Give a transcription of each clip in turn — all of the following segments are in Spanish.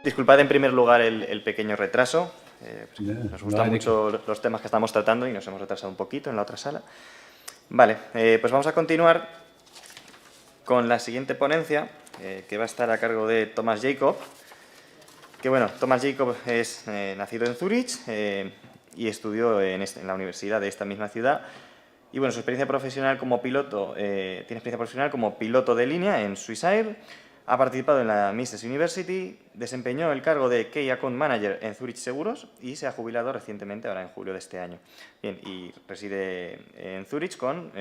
Disculpad en primer lugar el pequeño retraso. Nos gustan No, mucho los temas que estamos tratando y nos hemos retrasado un poquito en la otra sala. Vale, pues vamos a continuar con la siguiente ponencia, que va a estar a cargo de Thomas Jacob. Que bueno, Thomas Jacob es nacido en Zúrich y estudió en la universidad de esta misma ciudad. Y bueno, su experiencia profesional como piloto, tiene experiencia profesional como piloto de línea en Swissair, ha participado en la Mises University, desempeñó el cargo de Key Account Manager en Zurich Seguros y se ha jubilado recientemente, ahora en julio de este año. Bien, y reside en Zurich con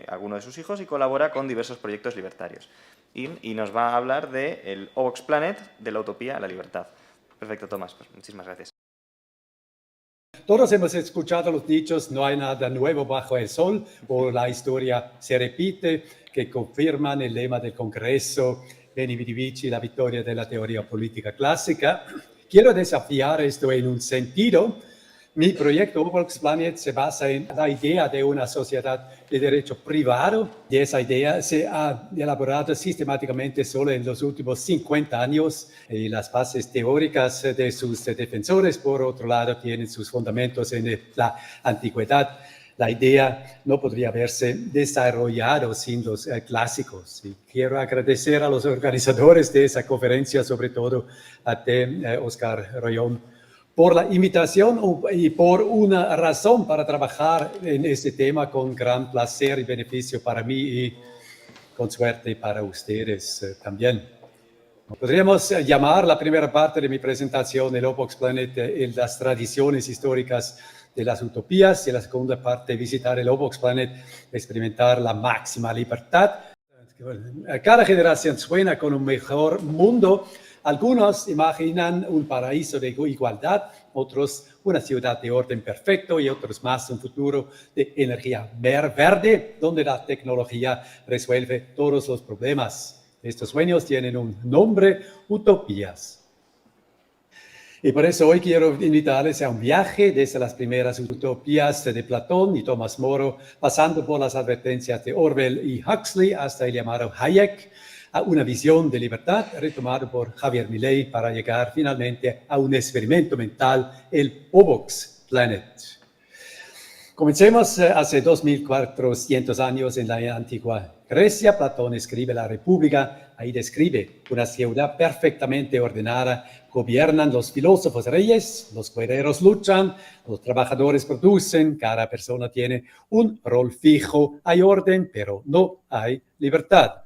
algunos de sus hijos y colabora con diversos proyectos libertarios. Y nos va a hablar del Ovox Planet, de la utopía a la libertad. Perfecto, Tomás, pues muchísimas gracias. Todos hemos escuchado los dichos, no hay nada nuevo bajo el sol, o la historia se repite, que confirman el lema del Congreso, Veni Vidi Vici, la victoria de la teoría política clásica. Quiero desafiar esto en un sentido. Mi proyecto Ovox Planet se basa en la idea de una sociedad de derecho privado, y esa idea se ha elaborado sistemáticamente solo en los últimos 50 años, y las bases teóricas de sus defensores, por otro lado, tienen sus fundamentos en la antigüedad. La idea no podría haberse desarrollado sin los clásicos. Y quiero agradecer a los organizadores de esa conferencia, sobre todo a ti, Oscar Royón, por la invitación y por una razón para trabajar en este tema con gran placer y beneficio para mí y con suerte para ustedes también. Podríamos llamar la primera parte de mi presentación, el Ovox Planet, las tradiciones históricas de las utopías, y la segunda parte, visitar el Ovox Planet, experimentar la máxima libertad. Cada generación sueña con un mejor mundo. Algunos imaginan un paraíso de igualdad, otros una ciudad de orden perfecto y otros más un futuro de energía verde, donde la tecnología resuelve todos los problemas. Estos sueños tienen un nombre: utopías. Y por eso hoy quiero invitarles a un viaje desde las primeras utopías de Platón y Tomás Moro, pasando por las advertencias de Orwell y Huxley, hasta el llamado Hayek, a una visión de libertad retomada por Javier Milei, para llegar finalmente a un experimento mental, el Ovox Planet. Comencemos hace 2400 años en la antigua Grecia. Platón escribe la República. Ahí describe una ciudad perfectamente ordenada. Gobiernan los filósofos reyes, los guerreros luchan, los trabajadores producen, cada persona tiene un rol fijo, hay orden, pero no hay libertad.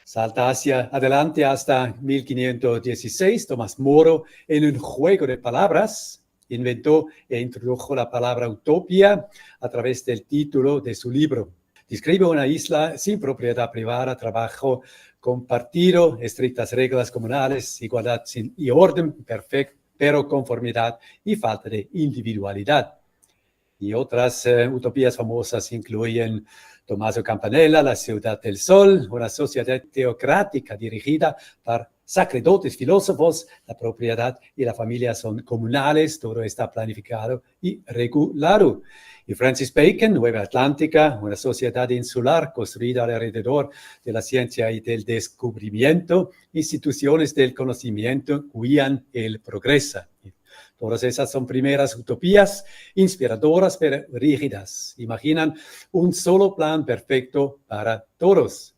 Salta hacia adelante hasta 1516, Tomás Moro, en un juego de palabras, inventó e introdujo la palabra utopía a través del título de su libro. Describe una isla sin propiedad privada, trabajo compartido, estrictas reglas comunales, igualdad y orden perfecto, pero conformidad y falta de individualidad. Y otras utopías famosas incluyen Tommaso Campanella, La Ciudad del Sol, una sociedad teocrática dirigida por sacerdotes filósofos. La propiedad y la familia son comunales, todo está planificado y regulado. Y Francis Bacon, Nueva Atlántica, una sociedad insular construida alrededor de la ciencia y del descubrimiento. Instituciones del conocimiento guían el progreso. Todas esas son primeras utopías, inspiradoras pero rígidas. Imaginan un solo plan perfecto para todos.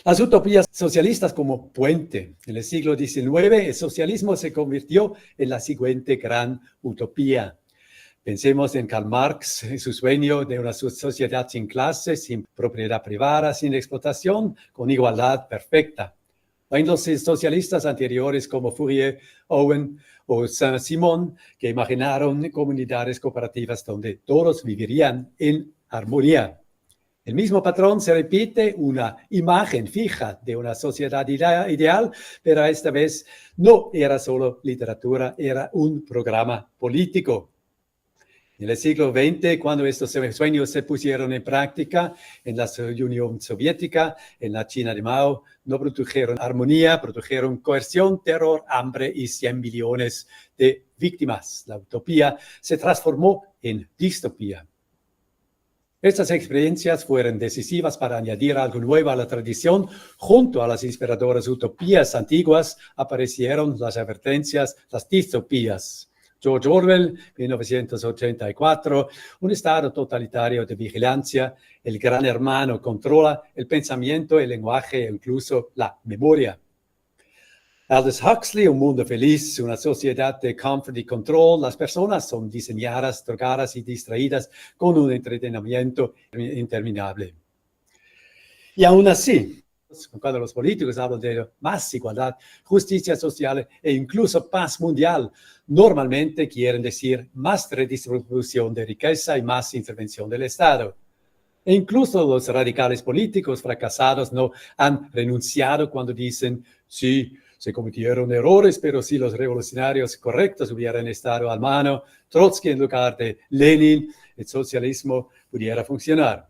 Las utopías socialistas como puente. En el siglo XIX, el socialismo se convirtió en la siguiente gran utopía. Pensemos en Karl Marx, en su sueño de una sociedad sin clases, sin propiedad privada, sin explotación, con igualdad perfecta. En los socialistas anteriores como Fourier, Owen o Saint-Simon, que imaginaron comunidades cooperativas donde todos vivirían en armonía. El mismo patrón se repite, una imagen fija de una sociedad ideal, pero esta vez no era solo literatura, era un programa político. En el siglo XX, cuando estos sueños se pusieron en práctica en la Unión Soviética, en la China de Mao, no produjeron armonía, produjeron coerción, terror, hambre y 100 millones de víctimas. La utopía se transformó en distopía. Estas experiencias fueron decisivas para añadir algo nuevo a la tradición. Junto a las inspiradoras utopías antiguas aparecieron las advertencias, las distopías. George Orwell, 1984, un estado totalitario de vigilancia. El gran hermano controla el pensamiento, el lenguaje e incluso la memoria. Aldous Huxley, Un mundo feliz, una sociedad de confort y control. Las personas son diseñadas, drogadas y distraídas con un entretenimiento interminable. Y aún así, cuando los políticos hablan de más igualdad, justicia social e incluso paz mundial, normalmente quieren decir más redistribución de riqueza y más intervención del Estado. E incluso los radicales políticos fracasados no han renunciado cuando dicen, sí, se cometieron errores, pero si los revolucionarios correctos hubieran estado a mano, Trotsky en lugar de Lenin, el socialismo pudiera funcionar.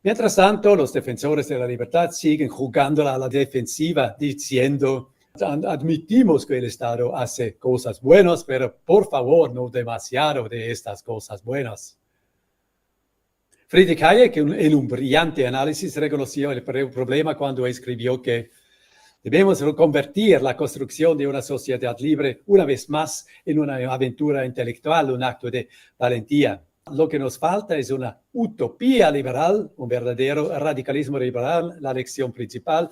Mientras tanto, los defensores de la libertad siguen jugándola a la defensiva, diciendo, admitimos que el Estado hace cosas buenas, pero por favor, no demasiado de estas cosas buenas. Friedrich Hayek, en un brillante análisis, reconoció el problema cuando escribió que debemos convertir la construcción de una sociedad libre una vez más en una aventura intelectual, un acto de valentía. Lo que nos falta es una utopía liberal, un verdadero radicalismo liberal. La lección principal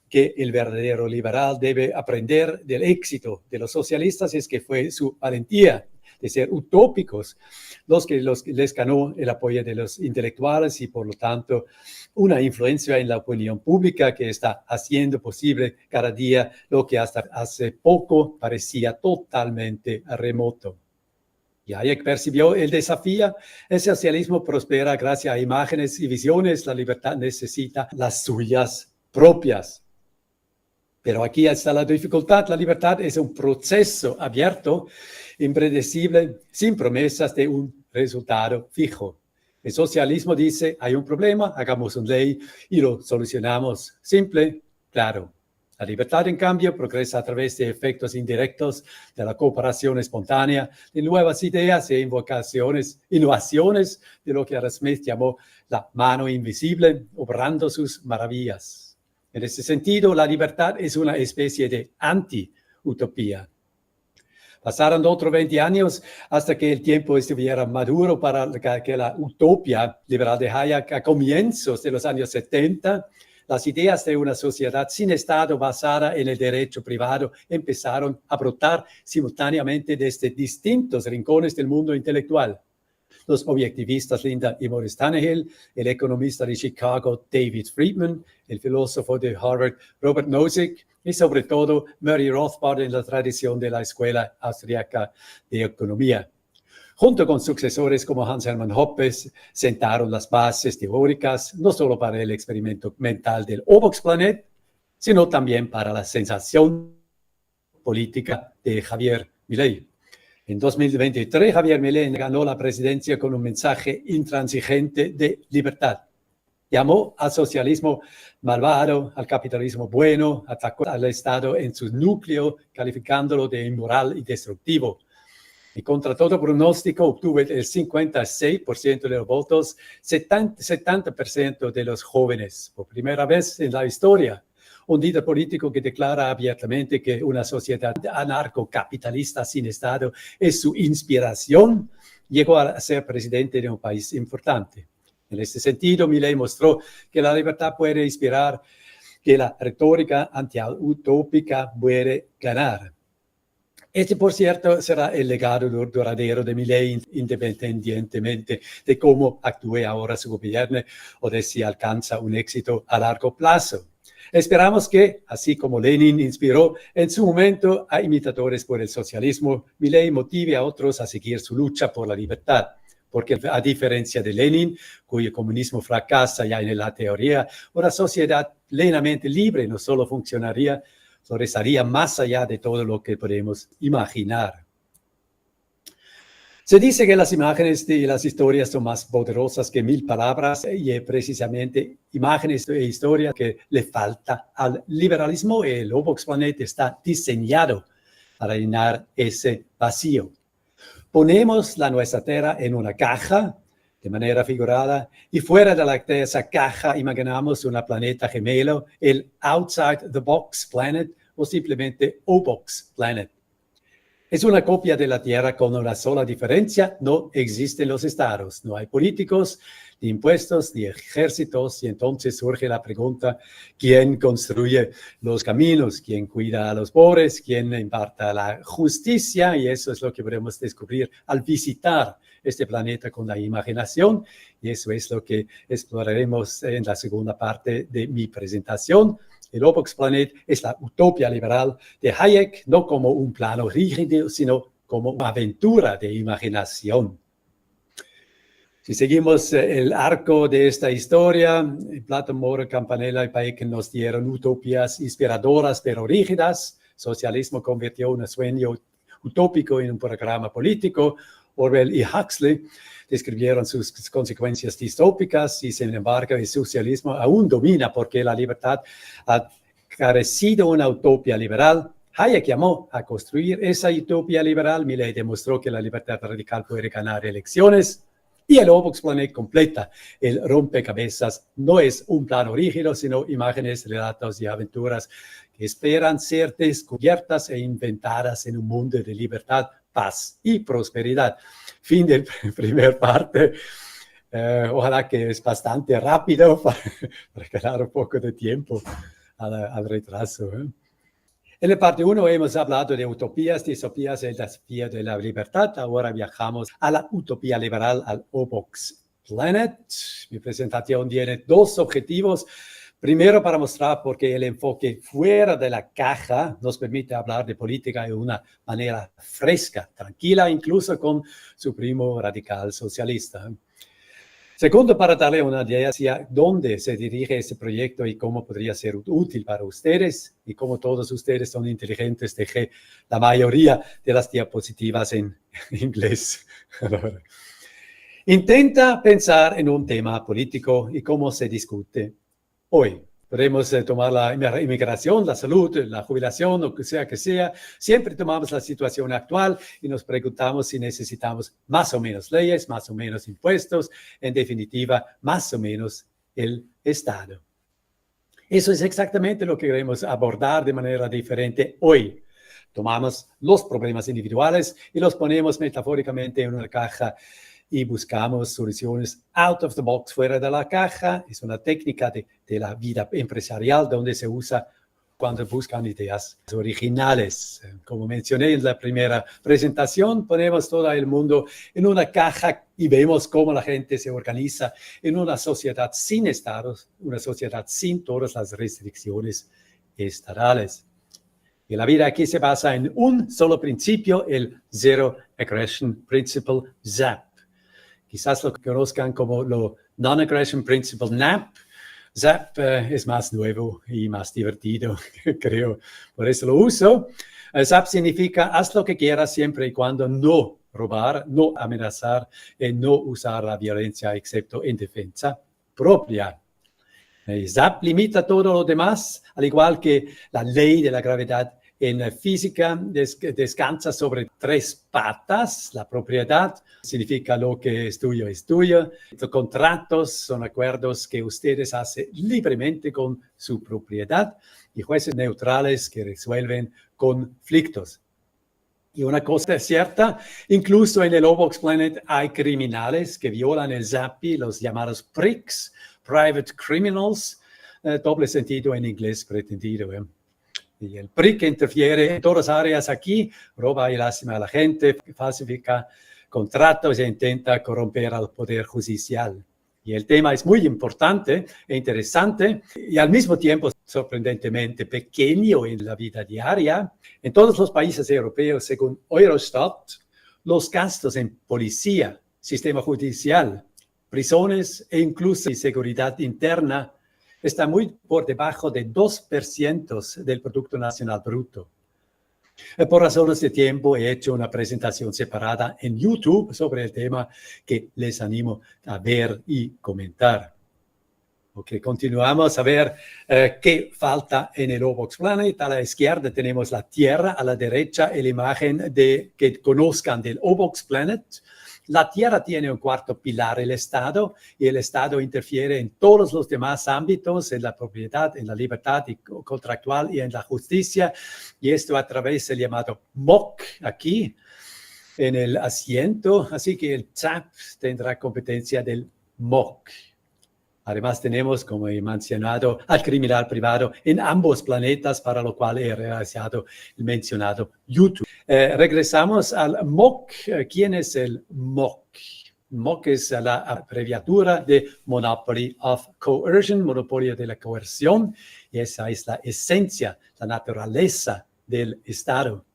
que el verdadero liberal debe aprender del éxito de los socialistas es que fue su valentía de ser utópicos los que les ganó el apoyo de los intelectuales y por lo tanto una influencia en la opinión pública que está haciendo posible cada día lo que hasta hace poco parecía totalmente remoto. Y Hayek percibió el desafío. El socialismo prospera gracias a imágenes y visiones. La libertad necesita las suyas propias. Pero aquí está la dificultad. La libertad es un proceso abierto, impredecible, sin promesas de un resultado fijo. El socialismo dice, hay un problema, hagamos una ley y lo solucionamos. Simple, claro. La libertad, en cambio, progresa a través de efectos indirectos de la cooperación espontánea, de nuevas ideas e innovaciones de lo que Adam Smith llamó la mano invisible, obrando sus maravillas. En ese sentido, la libertad es una especie de anti-utopía. Pasaron otros 20 años hasta que el tiempo estuviera maduro para que la utopía liberal de Hayek a comienzos de los años 70, las ideas de una sociedad sin Estado basada en el derecho privado empezaron a brotar simultáneamente desde distintos rincones del mundo intelectual. Los objetivistas Linda y Morris Tannehill, el economista de Chicago David Friedman, el filósofo de Harvard Robert Nozick y sobre todo Murray Rothbard en la tradición de la Escuela Austriaca de Economía. Junto con sucesores como Hans Hermann Hoppe, sentaron las bases teóricas no solo para el experimento mental del Obox-Planet, sino también para la sensación política de Javier Milei. En 2023, Javier Milei ganó la presidencia con un mensaje intransigente de libertad. Llamó al socialismo malvado, al capitalismo bueno, atacó al Estado en su núcleo, calificándolo de inmoral y destructivo. Y contra todo pronóstico obtuvo el 56% de los votos, 70% de los jóvenes, por primera vez en la historia. Un líder político que declara abiertamente que una sociedad anarcocapitalista sin Estado es su inspiración, llegó a ser presidente de un país importante. En este sentido, Milei mostró que la libertad puede inspirar, que la retórica antiutópica puede ganar. Este, por cierto, será el legado duradero de Milei, independientemente de cómo actúe ahora su gobierno o de si alcanza un éxito a largo plazo. Esperamos que, así como Lenin inspiró en su momento a imitadores por el socialismo, Milei motive a otros a seguir su lucha por la libertad. Porque a diferencia de Lenin, cuyo comunismo fracasa ya en la teoría, una sociedad plenamente libre no solo funcionaría, florezaría más allá de todo lo que podemos imaginar. Se dice que las imágenes y las historias son más poderosas que 1000 palabras y precisamente imágenes e historias que le falta al liberalismo. El Obox-Planet está diseñado para llenar ese vacío. Ponemos nuestra tierra en una caja, de manera figurada, y fuera de esa caja imaginamos un planeta gemelo, el Outside the Box Planet o simplemente O-Box Planet. Es una copia de la Tierra con una sola diferencia: no existen los estados, no hay políticos, ni impuestos, ni ejércitos, y entonces surge la pregunta: ¿quién construye los caminos? ¿Quién cuida a los pobres? ¿Quién imparta la justicia? Y eso es lo que podemos descubrir al visitar este planeta con la imaginación, y eso es lo que exploraremos en la segunda parte de mi presentación. El O-Box Planet es la utopía liberal de Hayek, no como un plano rígido, sino como una aventura de imaginación. Si seguimos el arco de esta historia, Platón, More, Campanella y Bacon nos dieron utopías inspiradoras pero rígidas. Socialismo convirtió un sueño utópico en un programa político. Orwell y Huxley describieron sus consecuencias distópicas, y sin embargo el socialismo aún domina porque la libertad ha carecido una utopía liberal. Hayek llamó a construir esa utopía liberal. Milley demostró que la libertad radical puede ganar elecciones. Y el O-Box Planet completa el rompecabezas. No es un plano rígido, sino imágenes, relatos y aventuras que esperan ser descubiertas e inventadas en un mundo de libertad, paz y prosperidad. Fin de la primera parte. Ojalá que es bastante rápido para ganar un poco de tiempo al retraso. En la parte 1 hemos hablado de utopías, distopías, el desafío de la libertad. Ahora viajamos a la utopía liberal, al O-Box Planet. Mi presentación tiene dos objetivos. Primero, para mostrar por qué el enfoque fuera de la caja nos permite hablar de política de una manera fresca, tranquila, incluso con su primo radical socialista. Segundo, para darle una idea hacia dónde se dirige este proyecto y cómo podría ser útil para ustedes. Y como todos ustedes son inteligentes, dejé la mayoría de las diapositivas en inglés. Intenta pensar en un tema político y cómo se discute hoy. Podemos tomar la inmigración, la salud, la jubilación, lo que sea. Siempre tomamos la situación actual y nos preguntamos si necesitamos más o menos leyes, más o menos impuestos, en definitiva, más o menos el Estado. Eso es exactamente lo que queremos abordar de manera diferente hoy. Tomamos los problemas individuales y los ponemos metafóricamente en una caja y buscamos soluciones out of the box, fuera de la caja. Es una técnica de la vida empresarial donde se usa cuando buscan ideas originales. Como mencioné en la primera presentación, ponemos todo el mundo en una caja y vemos cómo la gente se organiza en una sociedad sin estados, una sociedad sin todas las restricciones estatales. Y la vida aquí se basa en un solo principio, el Zero Aggression Principle, ZAP. Quizás lo conozcan como lo Non-Aggression Principle, NAP. ZAP es más nuevo y más divertido, creo. Por eso lo uso. ZAP significa haz lo que quieras siempre y cuando no robar, no amenazar y no usar la violencia excepto en defensa propia. ZAP limita todo lo demás, al igual que la ley de la gravedad en física descansa sobre tres patas. La propiedad significa lo que es tuyo. Los contratos son acuerdos que ustedes hacen libremente con su propiedad, y jueces neutrales que resuelven conflictos. Y una cosa es cierta, incluso en el O-Box Planet hay criminales que violan el ZAPI, los llamados PRICs, Private Criminals, doble sentido en inglés pretendido. Y el PRIC interfiere en todas las áreas aquí, roba y lastima a la gente, falsifica contratos e intenta corromper al poder judicial. Y el tema es muy importante e interesante y al mismo tiempo sorprendentemente pequeño en la vida diaria. En todos los países europeos, según Eurostat, los gastos en policía, sistema judicial, prisiones e incluso seguridad interna está muy por debajo de 2% del Producto Nacional Bruto. Por razones de tiempo he hecho una presentación separada en YouTube sobre el tema que les animo a ver y comentar. Ok, continuamos a ver qué falta en el O-Box Planet. A la izquierda tenemos la Tierra, a la derecha la imagen que conozcan del O-Box Planet. la tierra tiene un cuarto pilar, el Estado, y el Estado interfiere en todos los demás ámbitos, en la propiedad, en la libertad contractual y en la justicia, y esto a través del llamado MOC aquí, en el asiento, así que el TSAP tendrá competencia del MOC. Además tenemos, como he mencionado, al criminal privado en ambos planetas, para lo cual he realizado el mencionado YouTube. Regresamos al MOC. ¿Quién es el MOC? MOC es la abreviatura de Monopoly of Coercion, monopolio de la coerción, y esa es la esencia, la naturaleza del Estado.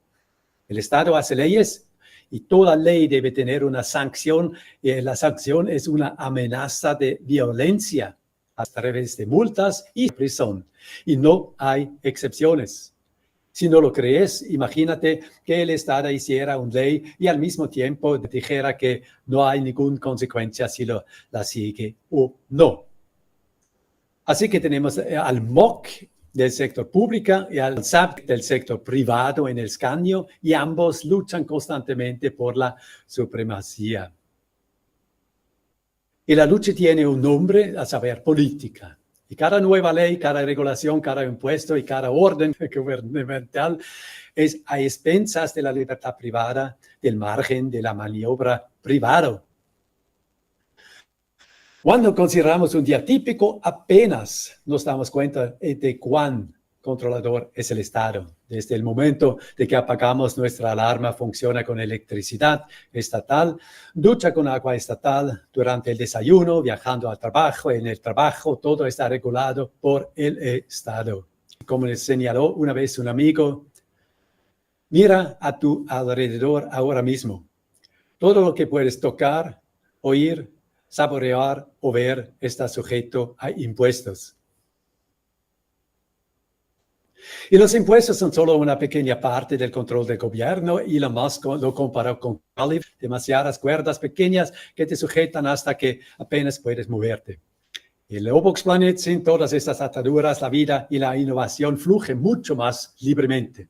El Estado hace leyes y toda ley debe tener una sanción, y la sanción es una amenaza de violencia a través de multas y prisión, y no hay excepciones. Si no lo crees, imagínate que el Estado hiciera una ley y al mismo tiempo dijera que no hay ninguna consecuencia si la sigue o no. Así que tenemos al MOC del sector público y al SAP del sector privado en el escaño, y ambos luchan constantemente por la supremacía. Y la lucha tiene un nombre, a saber, política. Y cada nueva ley, cada regulación, cada impuesto y cada orden gubernamental es a expensas de la libertad privada, del margen de la maniobra privado. Cuando consideramos un día típico, apenas nos damos cuenta de cuán controlador es el Estado. Desde el momento de que apagamos nuestra alarma, funciona con electricidad estatal, ducha con agua estatal, durante el desayuno, viajando al trabajo, en el trabajo, todo está regulado por el Estado. Como les señaló una vez un amigo, mira a tu alrededor ahora mismo. Todo lo que puedes tocar, oír, saborear o ver está sujeto a impuestos. Y los impuestos son solo una pequeña parte del control del gobierno. Elon Musk lo comparó con demasiadas cuerdas pequeñas que te sujetan hasta que apenas puedes moverte. En el Obox Planet, sin todas estas ataduras, la vida y la innovación fluyen mucho más libremente.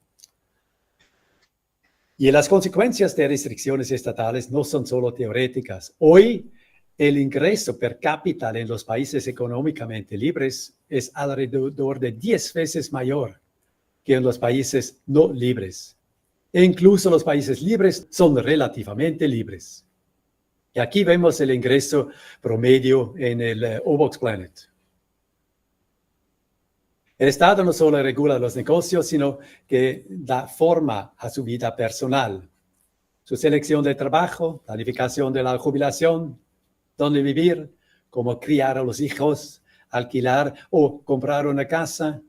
Y las consecuencias de restricciones estatales no son solo teoréticas. Hoy, el ingreso per cápita en los países económicamente libres es alrededor de 10 veces mayor que en los países no libres. E incluso los países libres son relativamente libres. Y aquí vemos el ingreso promedio en el Obox Planet. El Estado no solo regula los negocios, sino que da forma a su vida personal. Su selección de trabajo, planificación de la jubilación, dónde vivir, cómo criar a los hijos, alquilar o comprar una casa.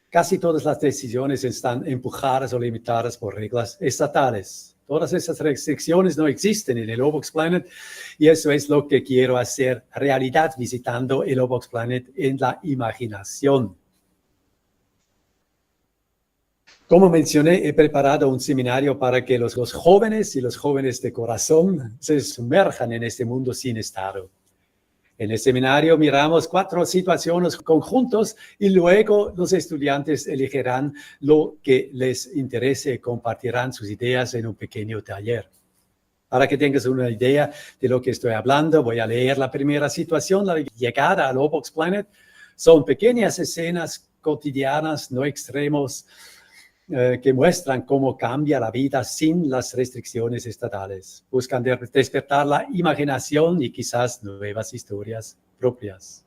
Casi todas las decisiones están empujadas o limitadas por reglas estatales. Todas esas restricciones no existen en el Obox Planet, y eso es lo que quiero hacer realidad visitando el Obox Planet en la imaginación. Como mencioné, he preparado un seminario para que los jóvenes y los jóvenes de corazón se sumerjan en este mundo sin Estado. En el seminario miramos 4 situaciones conjuntos y luego los estudiantes elegirán lo que les interese y compartirán sus ideas en un pequeño taller. Para que tengas una idea de lo que estoy hablando, voy a leer la primera situación, la llegada al Obox Planet. Son pequeñas escenas cotidianas, no extremos, que muestran cómo cambia la vida sin las restricciones estatales. Buscan despertar la imaginación y quizás nuevas historias propias.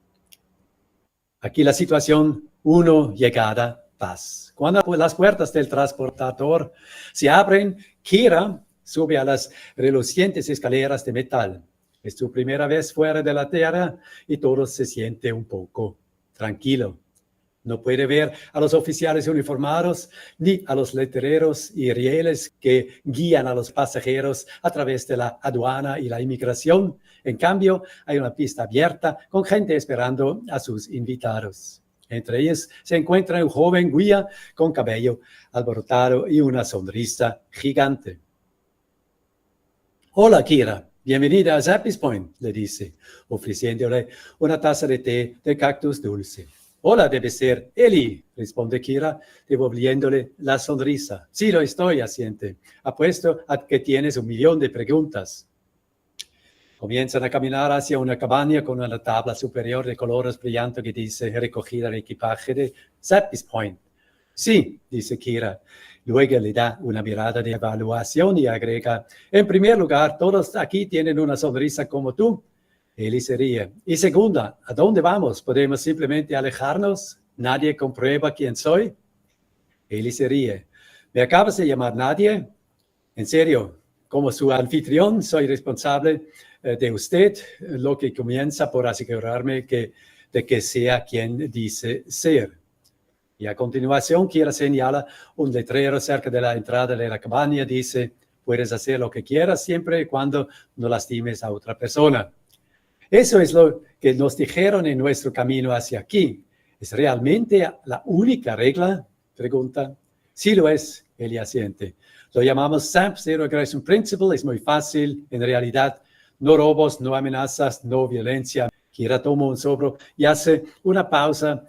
Aquí la situación 1, llegada, paz. Cuando las puertas del transportador se abren, Kira sube a las relucientes escaleras de metal. Es su primera vez fuera de la Tierra y todo se siente un poco tranquilo. No puede ver a los oficiales uniformados ni a los letreros y rieles que guían a los pasajeros a través de la aduana y la inmigración. En cambio, hay una pista abierta con gente esperando a sus invitados. Entre ellos se encuentra un joven guía con cabello alborotado y una sonrisa gigante. Hola, Kira. Bienvenida a Zappy's Point, le dice, ofreciéndole una taza de té de cactus dulce. Hola, debe ser Eli, responde Kira, devolviéndole la sonrisa. Sí, lo estoy, asiente. Apuesto a que tienes 1 millón de preguntas. Comienzan a caminar hacia una cabaña con una tabla superior de colores brillantes que dice recogida de equipaje de Zappi's Point. Sí, dice Kira. Luego le da una mirada de evaluación y agrega, en primer lugar, todos aquí tienen una sonrisa como tú. Eli se ríe. Y segunda, ¿a dónde vamos? ¿Podemos simplemente alejarnos? ¿Nadie comprueba quién soy? Eli se ríe. ¿Me acabas de llamar nadie? En serio, como su anfitrión, soy responsable de usted, lo que comienza por asegurarme de que sea quien dice ser. Y a continuación, Kira señala un letrero cerca de la entrada de la cabaña. Dice, puedes hacer lo que quieras siempre y cuando no lastimes a otra persona. Eso es lo que nos dijeron en nuestro camino hacia aquí. ¿Es realmente la única regla? Pregunta. Sí lo es, Eli asiente. Lo llamamos SAP, Zero Aggression Principle. Es muy fácil. En realidad, no robos, no amenazas, no violencia. Kira toma un sobro y hace una pausa.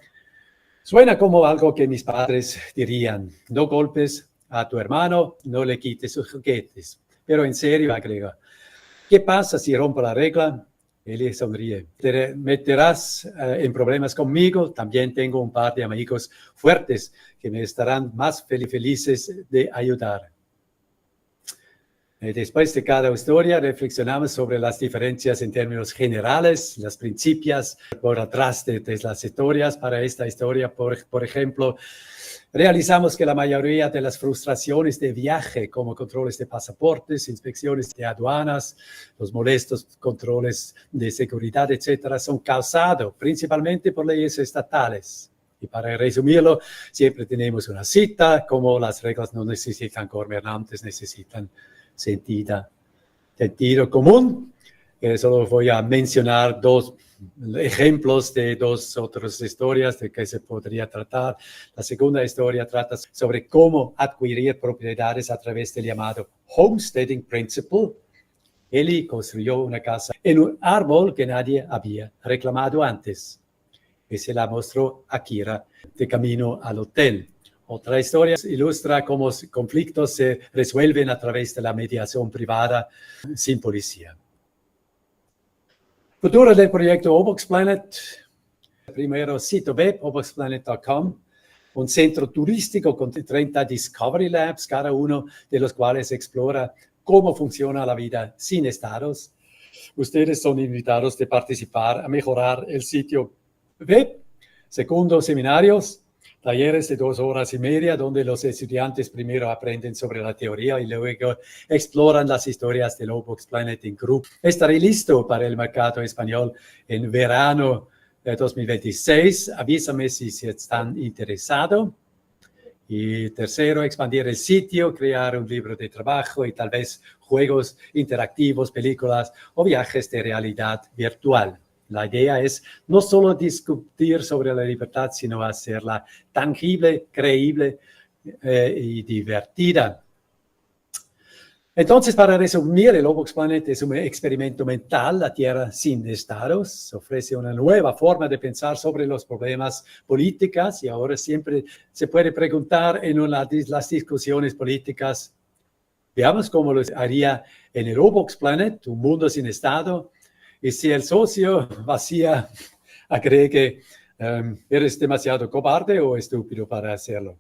Suena como algo que mis padres dirían. No golpes a tu hermano, no le quites sus juguetes. Pero en serio, agrega. ¿Qué pasa si rompo la regla? Él sonríe. Te meterás en problemas conmigo. También tengo un par de amigos fuertes que me estarán más felices de ayudar. Después de cada historia, reflexionamos sobre las diferencias en términos generales, los principios por atrás de las historias. Para esta historia, por ejemplo, realizamos que la mayoría de las frustraciones de viaje, como controles de pasaportes, inspecciones de aduanas, los molestos controles de seguridad, etcétera, son causados principalmente por leyes estatales. Y para resumirlo, siempre tenemos una cita, como las reglas no necesitan gobernantes, necesitan sentido común. Solo voy a mencionar dos ejemplos de dos otras historias de que se podría tratar. La segunda historia trata sobre cómo adquirir propiedades a través del llamado Homesteading Principle. Eli construyó una casa en un árbol que nadie había reclamado antes. Y se la mostró a Kira de camino al hotel. Otra historia ilustra cómo conflictos se resuelven a través de la mediación privada sin policía. Futuro del proyecto Obox Planet. Primero, sitio web, oboxplanet.com. Un centro turístico con 30 Discovery Labs, cada uno de los cuales explora cómo funciona la vida sin estados. Ustedes son invitados a participar a mejorar el sitio web. Segundo, seminarios, talleres de 2 horas y media, donde los estudiantes primero aprenden sobre la teoría y luego exploran las historias del Obox Planet en grupo. Estaré listo para el mercado español en verano de 2026. Avísame si están interesados. Y tercero, expandir el sitio, crear un libro de trabajo y tal vez juegos interactivos, películas o viajes de realidad virtual. La idea es no solo discutir sobre la libertad, sino hacerla tangible, creíble y divertida. Entonces, para resumir, el Obox Planet es un experimento mental, la Tierra sin estados, ofrece una nueva forma de pensar sobre los problemas políticos y ahora siempre se puede preguntar en las discusiones políticas, veamos cómo lo haría en el Obox Planet, un mundo sin estado, y si el socio vacía agregue, eres demasiado cobarde o estúpido para hacerlo.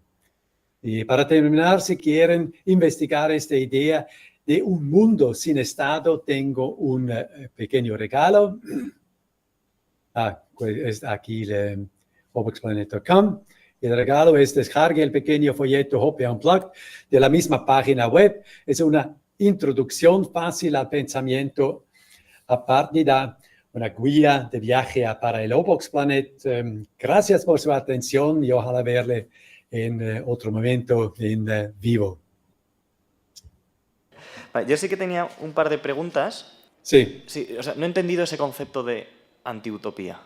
Y para terminar, si quieren investigar esta idea de un mundo sin estado, tengo un pequeño regalo. Pues aquí el oboxplanet.com. El regalo es descargue el pequeño folleto Hoppe Unplugged de la misma página web. Es una introducción fácil al pensamiento apártida, una guía de viaje para el Obox Planet. Gracias por su atención y ojalá verle en otro momento en vivo. Vale, yo sí que tenía un par de preguntas. Sí. Sí, o sea, no he entendido ese concepto de antiutopía.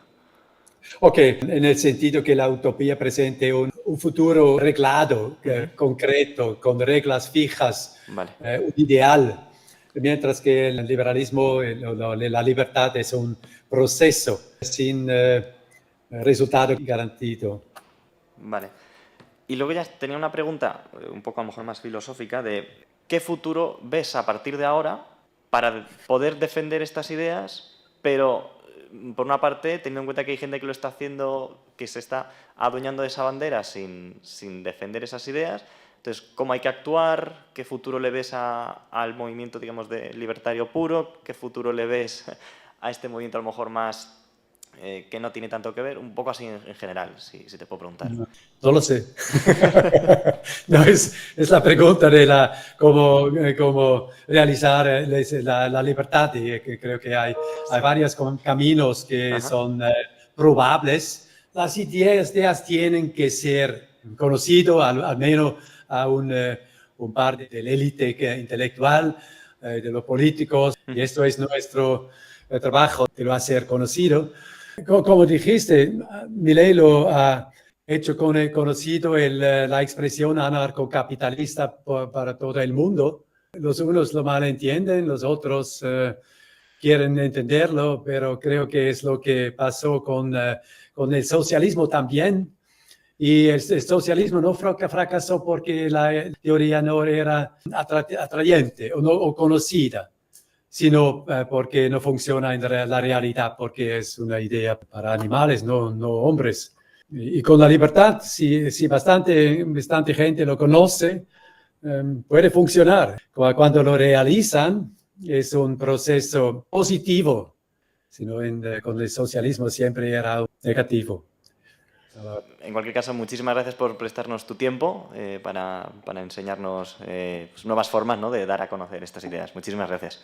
Ok, en el sentido que la utopía presente un futuro reglado, concreto, con reglas fijas, Vale. Un ideal, mientras que el liberalismo, la libertad es un proceso sin resultado garantido. Vale. Y luego ya tenía una pregunta, un poco a lo mejor más filosófica, de ¿qué futuro ves a partir de ahora para poder defender estas ideas, pero por una parte, teniendo en cuenta que hay gente que lo está haciendo, que se está adueñando de esa bandera sin defender esas ideas. Entonces, ¿cómo hay que actuar? ¿Qué futuro le ves al movimiento, digamos, de libertario puro? ¿Qué futuro le ves a este movimiento a lo mejor más que no tiene tanto que ver? Un poco así en general, si te puedo preguntar. No lo sé. No, es la pregunta de cómo realizar la libertad. Y que creo que hay varios caminos que son probables. Las ideas tienen que ser conocidas, al menos a un par de la élite intelectual, de los políticos, y esto es nuestro trabajo, de lo hacer conocido. Como dijiste, Milei lo ha hecho conocido la expresión anarcocapitalista para todo el mundo. Los unos lo malentienden, los otros quieren entenderlo, pero creo que es lo que pasó con el socialismo también. Y el socialismo no fracasó porque la teoría no era atrayente o conocida, sino porque no funciona en la realidad, porque es una idea para animales, no hombres. Y con la libertad, si bastante gente lo conoce, puede funcionar. Cuando lo realizan, es un proceso positivo, sino con el socialismo siempre era negativo. En cualquier caso, muchísimas gracias por prestarnos tu tiempo para enseñarnos pues, nuevas formas, ¿no?, de dar a conocer estas ideas. Muchísimas gracias.